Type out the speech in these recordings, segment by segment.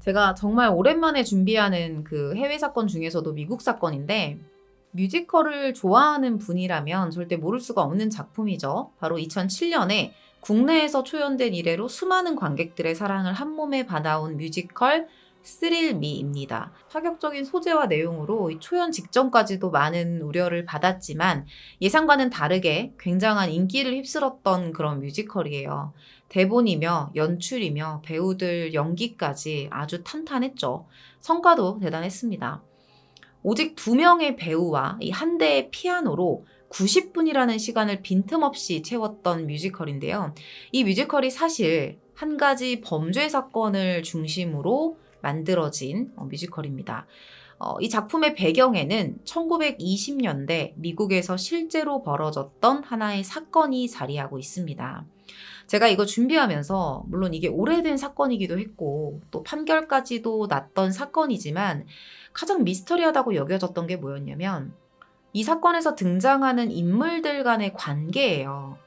제가 정말 오랜만에 준비하는 그 해외 사건 중에서도 미국 사건인데 뮤지컬을 좋아하는 분이라면 절대 모를 수가 없는 작품이죠. 바로 2007년에 국내에서 초연된 이래로 수많은 관객들의 사랑을 한몸에 받아온 뮤지컬 스릴 미입니다. 파격적인 소재와 내용으로 이 초연 직전까지도 많은 우려를 받았지만 예상과는 다르게 굉장한 인기를 휩쓸었던 그런 뮤지컬이에요. 대본이며 연출이며 배우들 연기까지 아주 탄탄했죠. 성과도 대단했습니다. 오직 2명의 배우와 이 한 대의 피아노로 90분이라는 시간을 빈틈없이 채웠던 뮤지컬인데요. 이 뮤지컬이 사실 한 가지 범죄 사건을 중심으로 만들어진 뮤지컬입니다. 이 작품의 배경에는 1920년대 미국에서 실제로 벌어졌던 하나의 사건이 자리하고 있습니다. 제가 이거 준비하면서 물론 이게 오래된 사건이기도 했고 또 판결까지도 났던 사건이지만 가장 미스터리하다고 여겨졌던 게 뭐였냐면 이 사건에서 등장하는 인물들 간의 관계예요.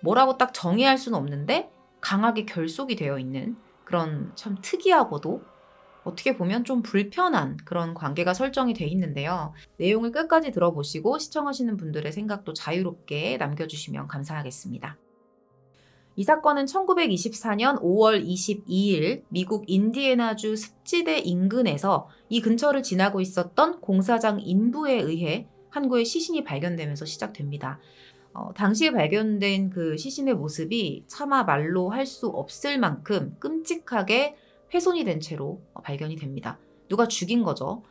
뭐라고 딱 정의할 수는 없는데 강하게 결속이 되어 있는 그런 참 특이하고도 어떻게 보면 좀 불편한 그런 관계가 설정이 돼 있는데요. 내용을 끝까지 들어보시고 시청하시는 분들의 생각도 자유롭게 남겨주시면 감사하겠습니다. 이 사건은 1924년 5월 22일 미국 인디애나주 습지대 인근에서 이 근처를 지나고 있었던 공사장 인부에 의해 한 구의 시신이 발견되면서 시작됩니다. 당시에 발견된 그 시신의 모습이 차마 말로 할 수 없을 만큼 끔찍하게 훼손이 된 채로 발견이 됩니다. 누가 죽인 거죠.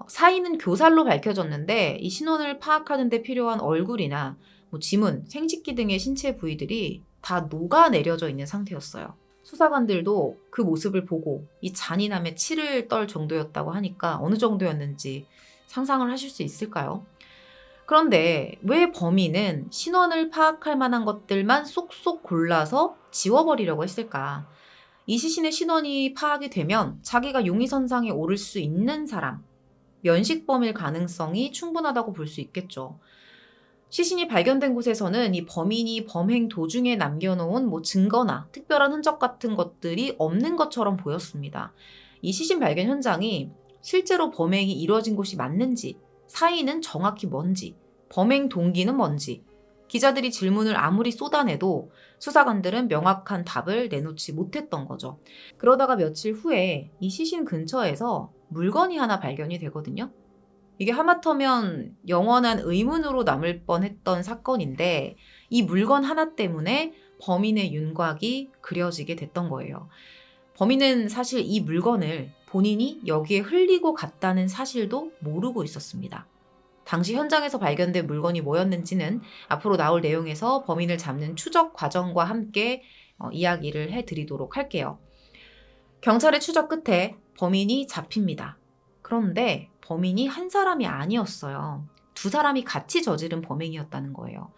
사인은 교살로 밝혀졌는데 이 신원을 파악하는 데 필요한 얼굴이나 지문, 생식기 등의 신체 부위들이 다 녹아내려져 있는 상태였어요. 수사관들도 그 모습을 보고 이 잔인함에 치를 떨 정도였다고 하니까 어느 정도였는지 상상을 하실 수 있을까요? 그런데 왜 범인은 신원을 파악할 만한 것들만 쏙쏙 골라서 지워버리려고 했을까? 이 시신의 신원이 파악이 되면 자기가 용의선상에 오를 수 있는 사람, 면식범일 가능성이 충분하다고 볼 수 있겠죠. 시신이 발견된 곳에서는 이 범인이 범행 도중에 남겨놓은 증거나 특별한 흔적 같은 것들이 없는 것처럼 보였습니다. 이 시신 발견 현장이 실제로 범행이 이루어진 곳이 맞는지, 사인은 정확히 뭔지, 범행 동기는 뭔지, 기자들이 질문을 아무리 쏟아내도 수사관들은 명확한 답을 내놓지 못했던 거죠. 그러다가 며칠 후에 이 시신 근처에서 물건이 하나 발견이 되거든요. 이게 하마터면 영원한 의문으로 남을 뻔했던 사건인데 이 물건 하나 때문에 범인의 윤곽이 그려지게 됐던 거예요. 범인은 사실 이 물건을 본인이 여기에 흘리고 갔다는 사실도 모르고 있었습니다. 당시 현장에서 발견된 물건이 뭐였는지는 앞으로 나올 내용에서 범인을 잡는 추적 과정과 함께 이야기를 해드리도록 할게요. 경찰의 추적 끝에 범인이 잡힙니다. 그런데 범인이 한 사람이 아니었어요. 2사람이 같이 저지른 범행이었다는 거예요.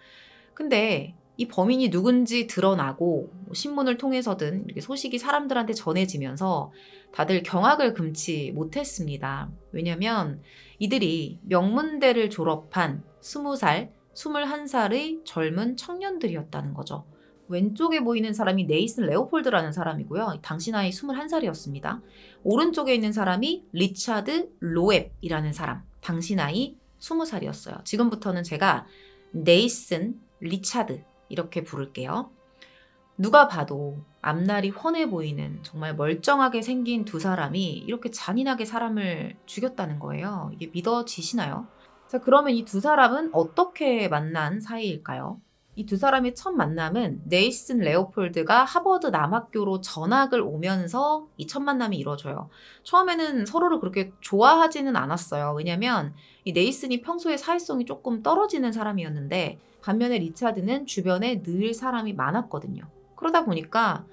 근데 이 범인이 누군지 드러나고 신문을 통해서든 이렇게 소식이 사람들한테 전해지면서 다들 경악을 금치 못했습니다. 왜냐면 이들이 명문대를 졸업한 20살, 21살의 젊은 청년들이었다는 거죠. 왼쪽에 보이는 사람이 네이슨 레오폴드라는 사람이고요. 당시 나이 21살이었습니다. 오른쪽에 있는 사람이 리차드 로앱이라는 사람. 당시 나이 20살이었어요. 지금부터는 제가 네이슨, 리차드 이렇게 부를게요. 누가 봐도 앞날이 훤해 보이는 정말 멀쩡하게 생긴 2사람이 이렇게 잔인하게 사람을 죽였다는 거예요. 이게 믿어지시나요? 자, 그러면 이 2사람은 어떻게 만난 사이일까요? 이 2사람의 첫 만남은 네이슨 레오폴드가 하버드 남학교로 전학을 오면서 이 첫 만남이 이루어져요. 처음에는 서로를 그렇게 좋아하지는 않았어요. 왜냐면 이 네이슨이 평소에 사회성이 조금 떨어지는 사람이었는데 반면에 리차드는 주변에 늘 사람이 많았거든요. 그러다 보니까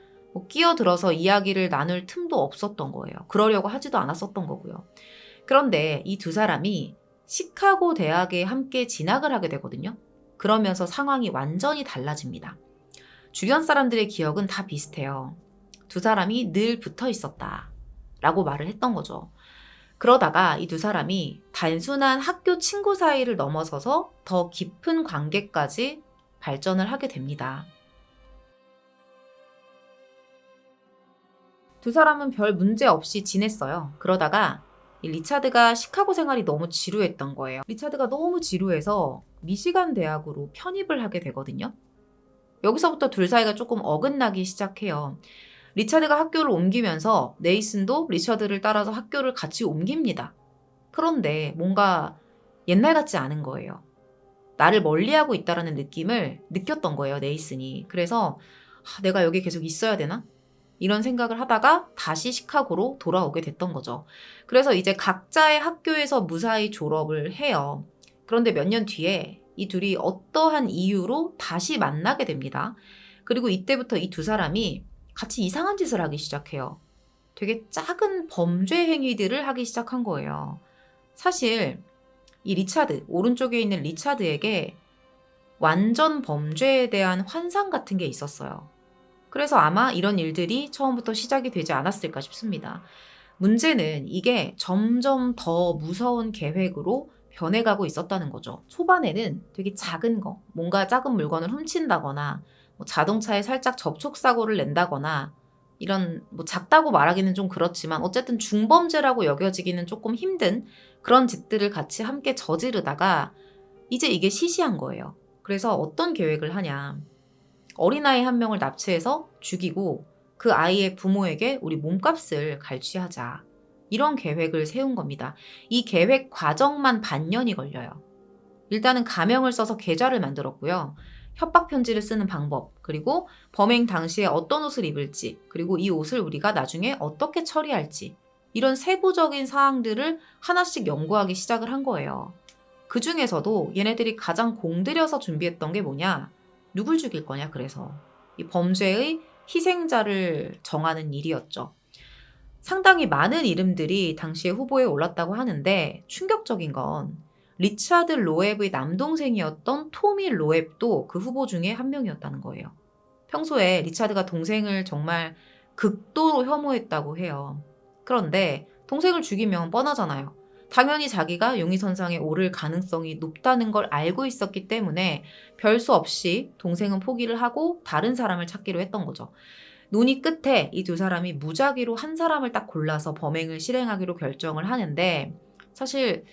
끼어들어서 이야기를 나눌 틈도 없었던 거예요. 그러려고 하지도 않았었던 거고요. 그런데 이 2사람이 시카고 대학에 함께 진학을 하게 되거든요. 그러면서 상황이 완전히 달라집니다. 주변 사람들의 기억은 다 비슷해요. 2사람이 늘 붙어 있었다 라고 말을 했던 거죠. 그러다가 이 2사람이 단순한 학교 친구 사이를 넘어서서 더 깊은 관계까지 발전을 하게 됩니다. 두 사람은 별 문제 없이 지냈어요. 그러다가 이 리차드가 시카고 생활이 너무 지루했던 거예요. 리차드가 너무 지루해서 미시간 대학으로 편입을 하게 되거든요. 여기서부터 둘 사이가 조금 어긋나기 시작해요. 리차드가 학교를 옮기면서 네이슨도 리차드를 따라서 학교를 같이 옮깁니다. 그런데 뭔가 옛날 같지 않은 거예요. 나를 멀리하고 있다라는 느낌을 느꼈던 거예요, 네이슨이. 그래서 내가 여기 계속 있어야 되나? 이런 생각을 하다가 다시 시카고로 돌아오게 됐던 거죠. 그래서 이제 각자의 학교에서 무사히 졸업을 해요. 그런데 몇 년 뒤에 이 둘이 어떠한 이유로 다시 만나게 됩니다. 그리고 이때부터 이 두 사람이 같이 이상한 짓을 하기 시작해요. 되게 작은 범죄 행위들을 하기 시작한 거예요. 사실 이 리차드, 오른쪽에 있는 리차드에게 완전 범죄에 대한 환상 같은 게 있었어요. 그래서 아마 이런 일들이 처음부터 시작이 되지 않았을까 싶습니다. 문제는 이게 점점 더 무서운 계획으로 변해가고 있었다는 거죠. 초반에는 되게 작은 거, 뭔가 작은 물건을 훔친다거나 뭐 자동차에 살짝 접촉사고를 낸다거나 이런 뭐 작다고 말하기는 좀 그렇지만 어쨌든 중범죄라고 여겨지기는 조금 힘든 그런 짓들을 같이 함께 저지르다가 이제 이게 시시한 거예요. 그래서 어떤 계획을 하냐. 어린아이 한 명을 납치해서 죽이고 그 아이의 부모에게 우리 몸값을 갈취하자. 이런 계획을 세운 겁니다. 이 계획 과정만 반년이 걸려요. 일단은 가명을 써서 계좌를 만들었고요. 협박 편지를 쓰는 방법, 그리고 범행 당시에 어떤 옷을 입을지, 그리고 이 옷을 우리가 나중에 어떻게 처리할지 이런 세부적인 사항들을 하나씩 연구하기 시작을 한 거예요. 그 중에서도 얘네들이 가장 공들여서 준비했던 게 뭐냐? 누굴 죽일 거냐 그래서. 이 범죄의 희생자를 정하는 일이었죠. 상당히 많은 이름들이 당시에 후보에 올랐다고 하는데 충격적인 건 리차드 로앱의 남동생이었던 토미 로앱도 그 후보 중에 한 명이었다는 거예요. 평소에 리차드가 동생을 정말 극도로 혐오했다고 해요. 그런데 동생을 죽이면 뻔하잖아요. 당연히 자기가 용의선상에 오를 가능성이 높다는 걸 알고 있었기 때문에 별 수 없이 동생은 포기를 하고 다른 사람을 찾기로 했던 거죠. 논의 끝에 이 두 사람이 무작위로 한 사람을 딱 골라서 범행을 실행하기로 결정을 하는데 사실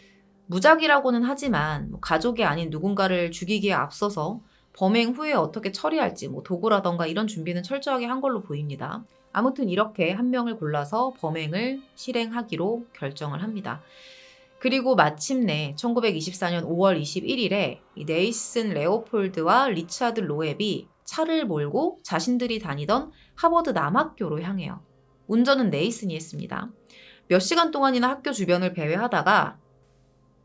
무작위라고는 하지만 가족이 아닌 누군가를 죽이기에 앞서서 범행 후에 어떻게 처리할지 도구라던가 이런 준비는 철저하게 한 걸로 보입니다. 아무튼 이렇게 한 명을 골라서 범행을 실행하기로 결정을 합니다. 그리고 마침내 1924년 5월 21일에 네이슨 레오폴드와 리차드 로앱이 차를 몰고 자신들이 다니던 하버드 남학교로 향해요. 운전은 네이슨이 했습니다. 몇 시간 동안이나 학교 주변을 배회하다가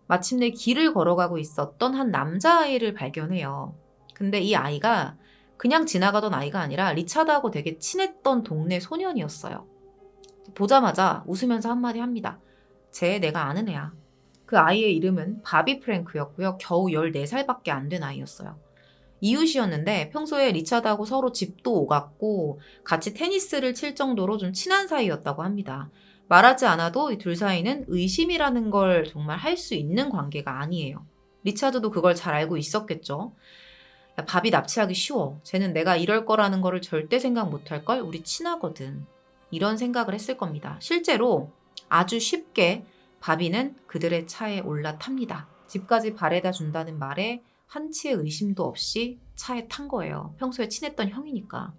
마침내 길을 걸어가고 있었던 한 남자아이를 발견해요. 근데 이 아이가 그냥 지나가던 아이가 아니라 리차드하고 되게 친했던 동네 소년이었어요. 보자마자 웃으면서 한마디 합니다. 쟤 내가 아는 애야. 그 아이의 이름은 바비 프랭크였고요. 겨우 14살밖에 안 된 아이였어요. 이웃이었는데 평소에 리차드하고 서로 집도 오갔고 같이 테니스를 칠 정도로 좀 친한 사이였다고 합니다. 말하지 않아도 이 둘 사이는 의심이라는 걸 정말 할 수 있는 관계가 아니에요. 리차드도 그걸 잘 알고 있었겠죠. 야, 바비 납치하기 쉬워. 쟤는 내가 이럴 거라는 거를 절대 생각 못할걸? 우리 친하거든. 이런 생각을 했을 겁니다. 실제로 아주 쉽게 바비는 그들의 차에 올라탑니다. 집까지 바래다 준다는 말에 한치의 의심도 없이 차에 탄 거예요. 평소에 친했던 형이니까.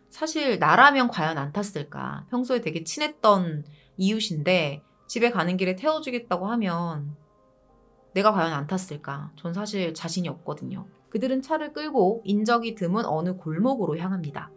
사실 나라면 과연 안 탔을까? 평소에 되게 친했던 이웃인데 집에 가는 길에 태워주겠다고 하면 내가 과연 안 탔을까? 전 사실 자신이 없거든요. 그들은 차를 끌고 인적이 드문 어느 골목으로 향합니다.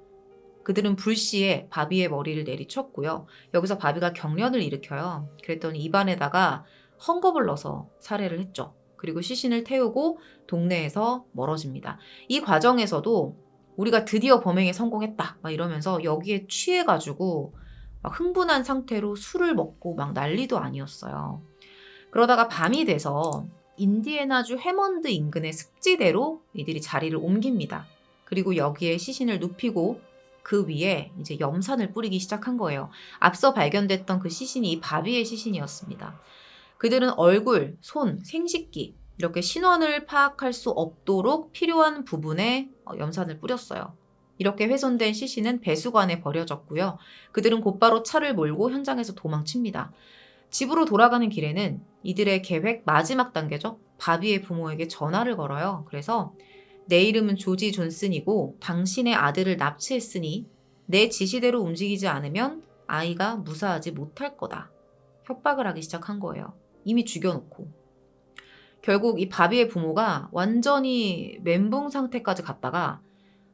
그들은 불시에 바비의 머리를 내리쳤고요. 여기서 바비가 경련을 일으켜요. 그랬더니 입안에다가 헝겊을 넣어서 살해를 했죠. 그리고 시신을 태우고 동네에서 멀어집니다. 이 과정에서도 우리가 드디어 범행에 성공했다 막 이러면서 여기에 취해가지고 막 흥분한 상태로 술을 먹고 막 난리도 아니었어요. 그러다가 밤이 돼서 인디애나주 해먼드 인근의 습지대로 이들이 자리를 옮깁니다. 그리고 여기에 시신을 눕히고 그 위에 이제 염산을 뿌리기 시작한 거예요. 앞서 발견됐던 그 시신이 바비의 시신이었습니다. 그들은 얼굴, 손, 생식기 이렇게 신원을 파악할 수 없도록 필요한 부분에 염산을 뿌렸어요. 이렇게 훼손된 CC는 배수관에 버려졌고요. 그들은 곧바로 차를 몰고 현장에서 도망칩니다. 집으로 돌아가는 길에는 이들의 계획 마지막 단계죠. 바비의 부모에게 전화를 걸어요. 그래서 내 이름은 조지 존슨이고 당신의 아들을 납치했으니 내 지시대로 움직이지 않으면 아이가 무사하지 못할 거다. 협박을 하기 시작한 거예요. 이미 죽여놓고. 결국 이 바비의 부모가 완전히 멘붕 상태까지 갔다가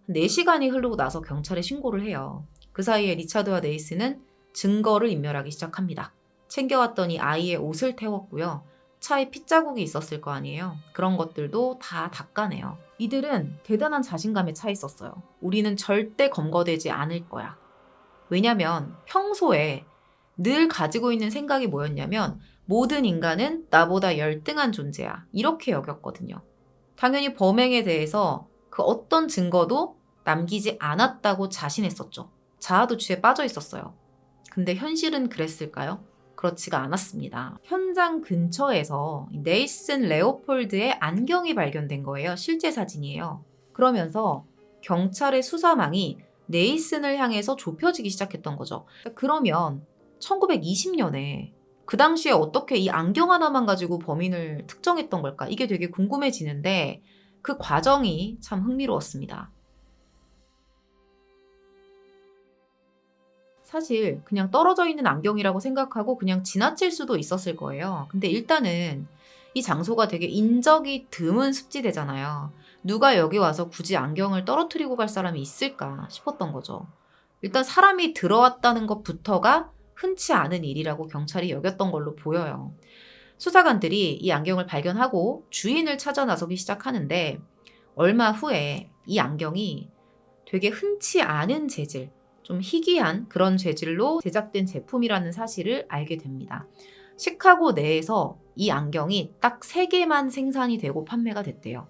4시간이 흐르고 나서 경찰에 신고를 해요. 그 사이에 리차드와 네이스는 증거를 인멸하기 시작합니다. 챙겨왔더니 아이의 옷을 태웠고요. 차에 핏자국이 있었을 거 아니에요. 그런 것들도 다 닦아내요. 이들은 대단한 자신감에 차 있었어요. 우리는 절대 검거되지 않을 거야. 왜냐면 평소에 늘 가지고 있는 생각이 뭐였냐면 모든 인간은 나보다 열등한 존재야. 이렇게 여겼거든요. 당연히 범행에 대해서 그 어떤 증거도 남기지 않았다고 자신했었죠. 자아도취에 빠져 있었어요. 근데 현실은 그랬을까요? 그렇지가 않았습니다. 현장 근처에서 네이슨 레오폴드의 안경이 발견된 거예요. 실제 사진이에요. 그러면서 경찰의 수사망이 네이슨을 향해서 좁혀지기 시작했던 거죠. 그러면 1920년에 그 당시에 어떻게 이 안경 하나만 가지고 범인을 특정했던 걸까? 이게 되게 궁금해지는데 그 과정이 참 흥미로웠습니다. 사실 그냥 떨어져 있는 안경이라고 생각하고 그냥 지나칠 수도 있었을 거예요. 근데 일단은 이 장소가 되게 인적이 드문 습지대잖아요. 누가 여기 와서 굳이 안경을 떨어뜨리고 갈 사람이 있을까 싶었던 거죠. 일단 사람이 들어왔다는 것부터가 흔치 않은 일이라고 경찰이 여겼던 걸로 보여요. 수사관들이 이 안경을 발견하고 주인을 찾아 나서기 시작하는데 얼마 후에 이 안경이 되게 흔치 않은 재질, 좀 희귀한 그런 재질로 제작된 제품이라는 사실을 알게 됩니다. 시카고 내에서 이 안경이 딱 3개만 생산이 되고 판매가 됐대요.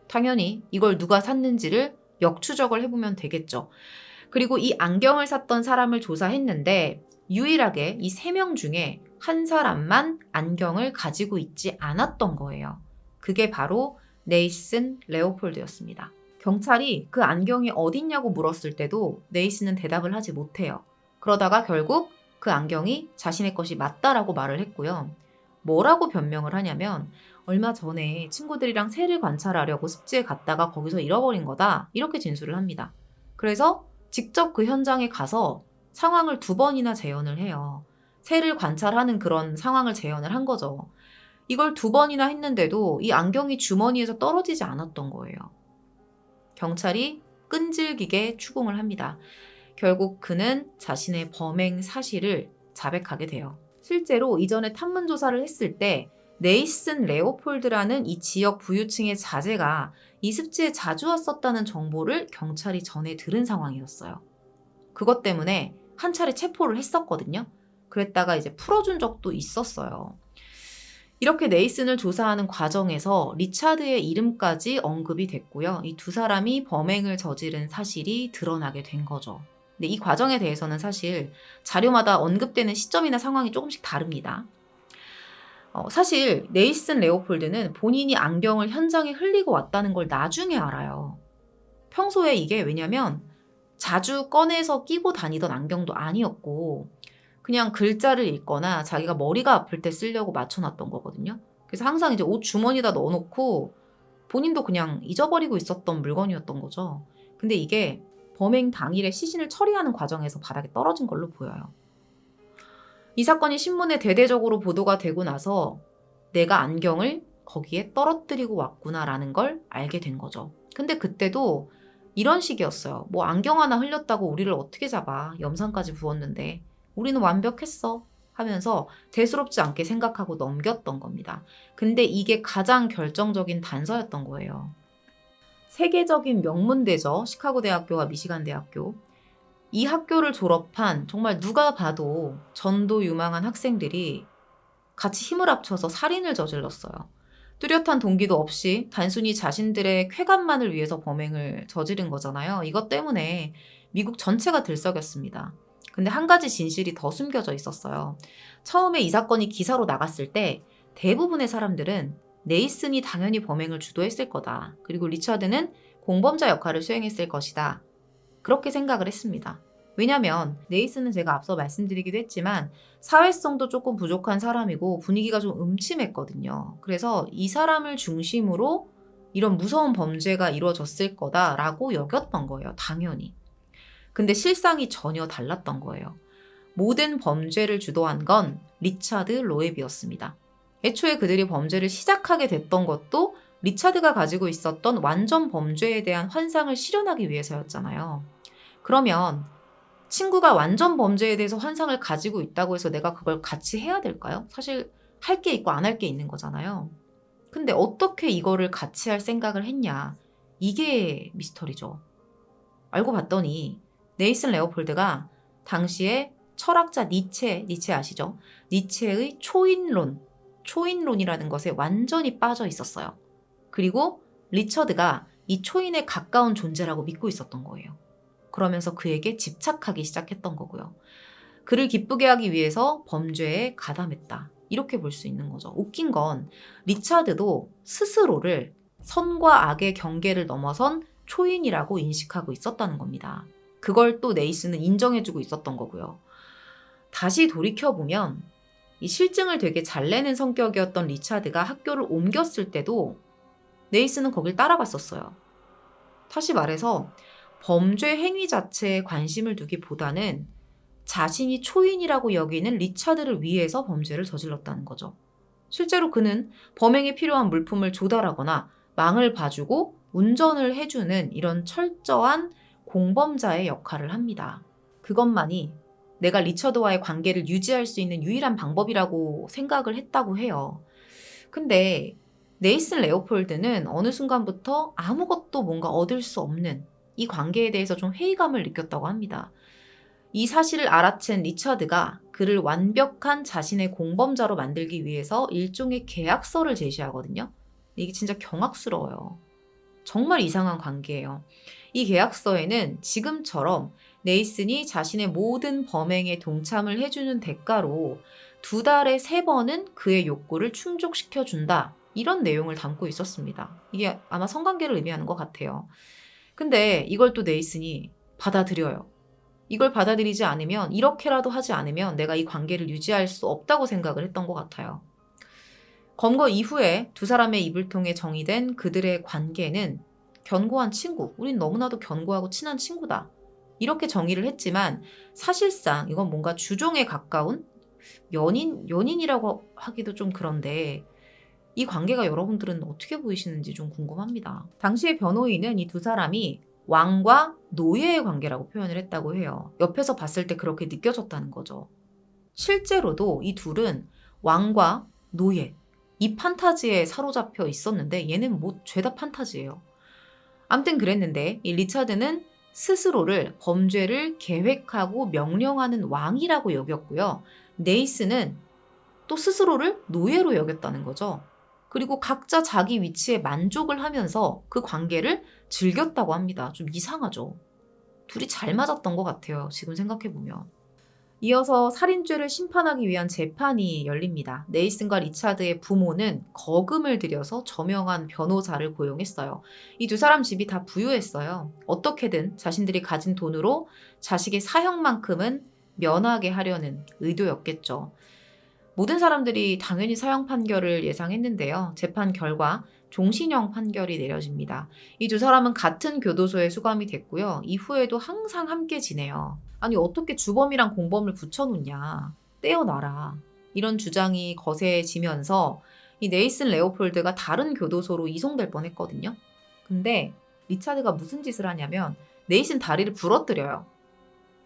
당연히 이걸 누가 샀는지를 역추적을 해보면 되겠죠. 그리고 이 안경을 샀던 사람을 조사했는데 유일하게 이 3명 중에 한 사람만 안경을 가지고 있지 않았던 거예요. 그게 바로 네이슨 레오폴드였습니다. 경찰이 그 안경이 어딨냐고 물었을 때도 네이슨은 대답을 하지 못해요. 그러다가 결국 그 안경이 자신의 것이 맞다라고 말을 했고요. 뭐라고 변명을 하냐면 얼마 전에 친구들이랑 새를 관찰하려고 습지에 갔다가 거기서 잃어버린 거다. 이렇게 진술을 합니다. 그래서 직접 그 현장에 가서 상황을 2번이나 재현을 해요. 새를 관찰하는 그런 상황을 재현을 한 거죠. 이걸 2번이나 했는데도 이 안경이 주머니에서 떨어지지 않았던 거예요. 경찰이 끈질기게 추궁을 합니다. 결국 그는 자신의 범행 사실을 자백하게 돼요. 실제로 이전에 탐문 조사를 했을 때 네이슨 레오폴드라는 이 지역 부유층의 자제가 이 습지에 자주 왔었다는 정보를 경찰이 전해 들은 상황이었어요. 그것 때문에 한 차례 체포를 했었거든요. 그랬다가 이제 풀어준 적도 있었어요. 이렇게 네이슨을 조사하는 과정에서 리차드의 이름까지 언급이 됐고요. 이 2사람이 범행을 저지른 사실이 드러나게 된 거죠. 근데 이 과정에 대해서는 사실 자료마다 언급되는 시점이나 상황이 조금씩 다릅니다. 사실 네이슨 레오폴드는 본인이 안경을 현장에 흘리고 왔다는 걸 나중에 알아요. 평소에 이게 왜냐면 자주 꺼내서 끼고 다니던 안경도 아니었고 그냥 글자를 읽거나 자기가 머리가 아플 때 쓰려고 맞춰놨던 거거든요. 그래서 항상 이제 옷 주머니에다 넣어놓고 본인도 그냥 잊어버리고 있었던 물건이었던 거죠. 근데 이게 범행 당일에 시신을 처리하는 과정에서 바닥에 떨어진 걸로 보여요. 이 사건이 신문에 대대적으로 보도가 되고 나서 내가 안경을 거기에 떨어뜨리고 왔구나라는 걸 알게 된 거죠. 근데 그때도 이런 식이었어요. 뭐 안경 하나 흘렸다고 우리를 어떻게 잡아. 염산까지 부었는데. 우리는 완벽했어. 하면서 대수롭지 않게 생각하고 넘겼던 겁니다. 근데 이게 가장 결정적인 단서였던 거예요. 세계적인 명문대죠. 시카고 대학교와 미시간 대학교. 이 학교를 졸업한 정말 누가 봐도 전도 유망한 학생들이 같이 힘을 합쳐서 살인을 저질렀어요. 뚜렷한 동기도 없이 단순히 자신들의 쾌감만을 위해서 범행을 저지른 거잖아요. 이것 때문에 미국 전체가 들썩였습니다. 근데 한 가지 진실이 더 숨겨져 있었어요. 처음에 이 사건이 기사로 나갔을 때 대부분의 사람들은 네이슨이 당연히 범행을 주도했을 거다. 그리고 리차드는 공범자 역할을 수행했을 것이다. 그렇게 생각을 했습니다. 왜냐면 네이스는 제가 앞서 말씀드리기도 했지만 사회성도 조금 부족한 사람이고 분위기가 좀 음침했거든요. 그래서 이 사람을 중심으로 이런 무서운 범죄가 이루어졌을 거다라고 여겼던 거예요. 당연히. 근데 실상이 전혀 달랐던 거예요. 모든 범죄를 주도한 건 리차드 로앱이었습니다. 애초에 그들이 범죄를 시작하게 됐던 것도 리차드가 가지고 있었던 완전 범죄에 대한 환상을 실현하기 위해서였잖아요. 그러면 친구가 완전 범죄에 대해서 환상을 가지고 있다고 해서 내가 그걸 같이 해야 될까요? 사실 할 게 있고 안 할 게 있는 거잖아요. 근데 어떻게 이거를 같이 할 생각을 했냐? 이게 미스터리죠. 알고 봤더니 네이슨 레오폴드가 당시에 철학자 니체 아시죠? 니체의 초인론이라는 것에 완전히 빠져 있었어요. 그리고 리처드가 이 초인에 가까운 존재라고 믿고 있었던 거예요. 그러면서 그에게 집착하기 시작했던 거고요. 그를 기쁘게 하기 위해서 범죄에 가담했다. 이렇게 볼 수 있는 거죠. 웃긴 건 리차드도 스스로를 선과 악의 경계를 넘어선 초인이라고 인식하고 있었다는 겁니다. 그걸 또 네이스는 인정해주고 있었던 거고요. 다시 돌이켜보면 이 실증을 되게 잘 내는 성격이었던 리차드가 학교를 옮겼을 때도 네이스는 거길 따라갔었어요. 다시 말해서 범죄 행위 자체에 관심을 두기보다는 자신이 초인이라고 여기는 리차드를 위해서 범죄를 저질렀다는 거죠. 실제로 그는 범행에 필요한 물품을 조달하거나 망을 봐주고 운전을 해주는 이런 철저한 공범자의 역할을 합니다. 그것만이 내가 리처드와의 관계를 유지할 수 있는 유일한 방법이라고 생각을 했다고 해요. 근데 네이슨 레오폴드는 어느 순간부터 아무것도 뭔가 얻을 수 없는 이 관계에 대해서 좀 회의감을 느꼈다고 합니다. 이 사실을 알아챈 리처드가 그를 완벽한 자신의 공범자로 만들기 위해서 일종의 계약서를 제시하거든요. 이게 진짜 경악스러워요. 정말 이상한 관계예요. 이 계약서에는 지금처럼 네이슨이 자신의 모든 범행에 동참을 해주는 대가로 2달에 3번은 그의 욕구를 충족시켜준다. 이런 내용을 담고 있었습니다. 이게 아마 성관계를 의미하는 것 같아요. 근데 이걸 또 네이슨이 받아들여요. 이걸 받아들이지 않으면, 이렇게라도 하지 않으면 내가 이 관계를 유지할 수 없다고 생각을 했던 것 같아요. 검거 이후에 두 사람의 입을 통해 정의된 그들의 관계는 견고한 친구, 우린 너무나도 견고하고 친한 친구다. 이렇게 정의를 했지만 사실상 이건 뭔가 주종에 가까운 연인이라고 하기도 좀 그런데 이 관계가 여러분들은 어떻게 보이시는지 좀 궁금합니다. 당시의 변호인은 이 두 사람이 왕과 노예의 관계라고 표현을 했다고 해요. 옆에서 봤을 때 그렇게 느껴졌다는 거죠. 실제로도 이 둘은 왕과 노예, 이 판타지에 사로잡혀 있었는데 얘는 뭐 죄다 판타지예요. 암튼 그랬는데 이 리차드는 스스로를 범죄를 계획하고 명령하는 왕이라고 여겼고요. 네이스는 또 스스로를 노예로 여겼다는 거죠. 그리고 각자 자기 위치에 만족을 하면서 그 관계를 즐겼다고 합니다. 좀 이상하죠. 둘이 잘 맞았던 것 같아요. 지금 생각해보면. 이어서 살인죄를 심판하기 위한 재판이 열립니다. 네이슨과 리차드의 부모는 거금을 들여서 저명한 변호사를 고용했어요. 이 두 사람 집이 다 부유했어요. 어떻게든 자신들이 가진 돈으로 자식의 사형만큼은 면하게 하려는 의도였겠죠. 모든 사람들이 당연히 사형 판결을 예상했는데요. 재판 결과 종신형 판결이 내려집니다. 이 두 사람은 같은 교도소에 수감이 됐고요. 이후에도 항상 함께 지내요. 아니 어떻게 주범이랑 공범을 붙여놓냐. 떼어놔라. 이런 주장이 거세지면서 이 네이슨 레오폴드가 다른 교도소로 이송될 뻔했거든요. 근데 리차드가 무슨 짓을 하냐면 네이슨 다리를 부러뜨려요.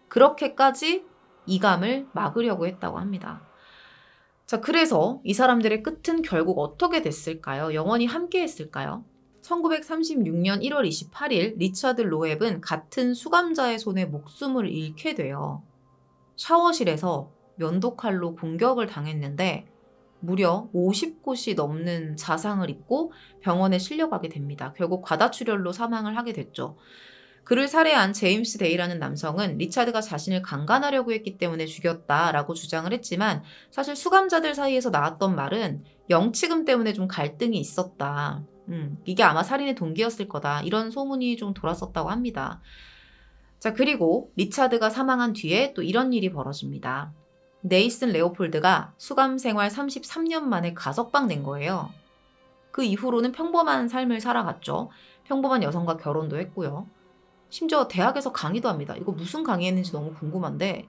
그렇게까지 이감을 막으려고 했다고 합니다. 자, 그래서 이 사람들의 끝은 결국 어떻게 됐을까요? 영원히 함께 했을까요? 1936년 1월 28일 리차드 로앱은 같은 수감자의 손에 목숨을 잃게 돼요. 샤워실에서 면도칼로 공격을 당했는데 무려 50곳이 넘는 자상을 입고 병원에 실려가게 됩니다. 결국 과다출혈로 사망을 하게 됐죠. 그를 살해한 제임스 데이라는 남성은 리차드가 자신을 강간하려고 했기 때문에 죽였다라고 주장을 했지만 사실 수감자들 사이에서 나왔던 말은 영치금 때문에 좀 갈등이 있었다. 이게 아마 살인의 동기였을 거다. 이런 소문이 좀 돌았었다고 합니다. 자, 그리고 리차드가 사망한 뒤에 또 이런 일이 벌어집니다. 네이슨 레오폴드가 수감 생활 33년 만에 가석방된 거예요. 그 이후로는 평범한 삶을 살아갔죠. 평범한 여성과 결혼도 했고요. 심지어 대학에서 강의도 합니다. 이거 무슨 강의했는지 너무 궁금한데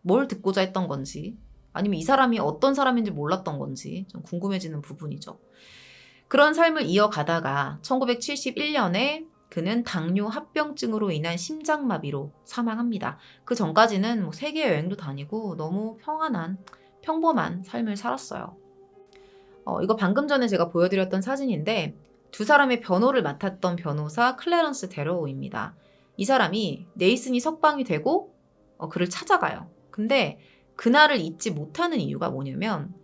뭘 듣고자 했던 건지 아니면 이 사람이 어떤 사람인지 몰랐던 건지 좀 궁금해지는 부분이죠. 그런 삶을 이어가다가 1971년에 그는 당뇨 합병증으로 인한 심장마비로 사망합니다. 그 전까지는 뭐 세계 여행도 다니고 너무 평범한 삶을 살았어요. 이거 방금 전에 제가 보여드렸던 사진인데 두 사람의 변호를 맡았던 변호사 클래런스 데로우입니다. 이 사람이 네이슨이 석방이 되고 그를 찾아가요. 근데 그날을 잊지 못하는 이유가 뭐냐면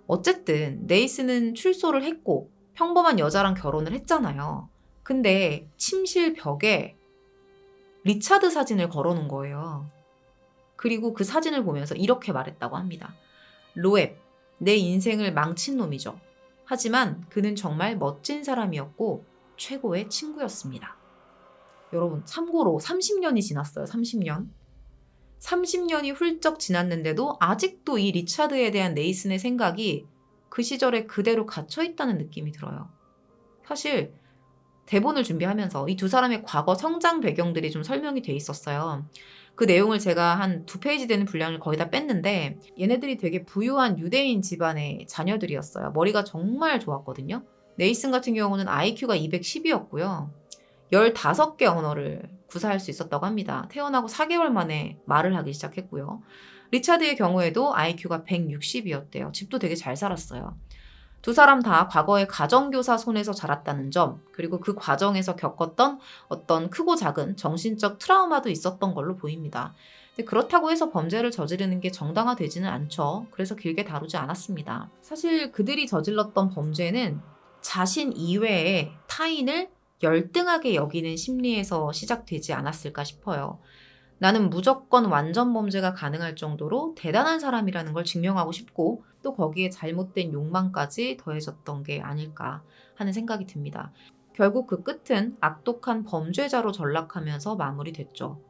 어쨌든 네이슨은 출소를 했고 평범한 여자랑 결혼을 했잖아요. 근데 침실 벽에 리차드 사진을 걸어놓은 거예요. 그리고 그 사진을 보면서 이렇게 말했다고 합니다. 로앱, 내 인생을 망친 놈이죠. 하지만 그는 정말 멋진 사람이었고 최고의 친구였습니다. 여러분, 참고로 30년이 지났어요. 30년. 30년이 훌쩍 지났는데도 아직도 이 리차드에 대한 네이슨의 생각이 그 시절에 그대로 갇혀있다는 느낌이 들어요. 사실 대본을 준비하면서 이 두 사람의 과거 성장 배경들이 좀 설명이 돼 있었어요. 그 내용을 제가 한 2페이지 되는 분량을 거의 다 뺐는데 얘네들이 되게 부유한 유대인 집안의 자녀들이었어요. 머리가 정말 좋았거든요. 네이슨 같은 경우는 IQ가 210이었고요. 15개 언어를 구사할 수 있었다고 합니다. 태어나고 4개월 만에 말을 하기 시작했고요. 리차드의 경우에도 IQ가 160이었대요. 집도 되게 잘 살았어요. 두 사람 다 과거에 가정교사 손에서 자랐다는 점, 그리고 그 과정에서 겪었던 어떤 크고 작은 정신적 트라우마도 있었던 걸로 보입니다. 근데 그렇다고 해서 범죄를 저지르는 게 정당화되지는 않죠. 그래서 길게 다루지 않았습니다. 사실 그들이 저질렀던 범죄는 자신 이외에 타인을 열등하게 여기는 심리에서 시작되지 않았을까 싶어요. 나는 무조건 완전 범죄가 가능할 정도로 대단한 사람이라는 걸 증명하고 싶고 또 거기에 잘못된 욕망까지 더해졌던 게 아닐까 하는 생각이 듭니다. 결국 그 끝은 악독한 범죄자로 전락하면서 마무리됐죠.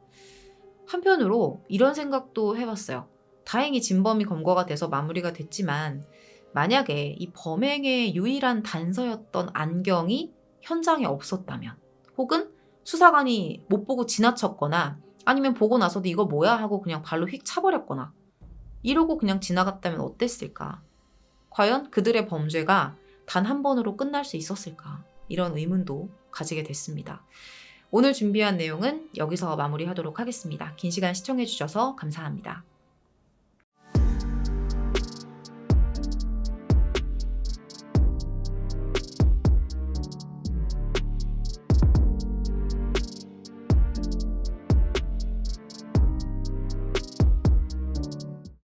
한편으로 이런 생각도 해봤어요. 다행히 진범이 검거가 돼서 마무리가 됐지만 만약에 이 범행의 유일한 단서였던 안경이 현장에 없었다면 혹은 수사관이 못 보고 지나쳤거나 아니면 보고 나서도 이거 뭐야 하고 그냥 발로 휙 차버렸거나 이러고 그냥 지나갔다면 어땠을까? 과연 그들의 범죄가 단 한 번으로 끝날 수 있었을까? 이런 의문도 가지게 됐습니다. 오늘 준비한 내용은 여기서 마무리하도록 하겠습니다. 긴 시간 시청해주셔서 감사합니다.